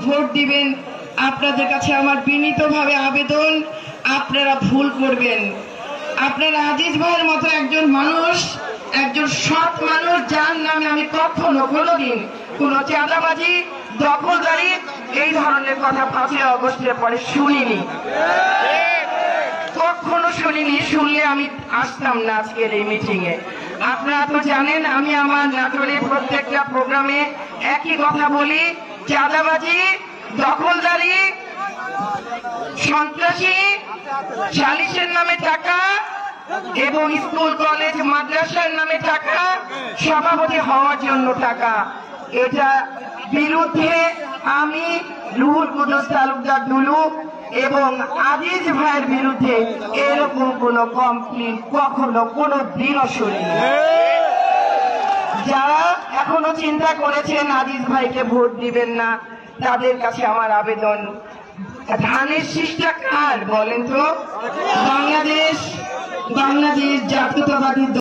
Vote দিবেন। আপনাদের কাছে আমার বিনীতভাবে আবেদন, আপনারা ভুল করবেন। আপনারা আজিজ ভাইয়ের মতো একজন মানুষ, একজন সৎ মানুষ, যার নামে আমি কখনো কোনোদিন কোনো চাঁদাবাজি, দখলদারি এই ধরনের কথা 5ই আগস্টের পরে শুনিনি, কখনো শুনিনি। শুনলে আমি আসতাম না আজকের এই মিটিং এ। আপনারা তো জানেন আমি আমার নাটোরের প্রত্যেকটা প্রোগ্রামে একই কথা বলি, চাঁদাবাজি, দখলদারি, সন্ত্রাসী, সালিশের নামে টাকা এবং স্কুল কলেজ মাদ্রাসার নামে টাকা, সভাপতি হওয়ার জন্য টাকা, এটা বিরুদ্ধে আমি রুহুল কুদ্দুস তালুকদার দুলু এবং আজিজ ভাইয়ের বিরুদ্ধে এরকম কোন কমপ্লেন কখনো কোনো দিনও শুনিনি। যারা এখনো চিন্তা করেছেন আজিজ ভাইকে ভোট দিবেন না, তাদের কাছে আমার আবেদন, ধানের শীষটা কার বলেন তো? বাংলাদেশ জাতীয়তাবাদী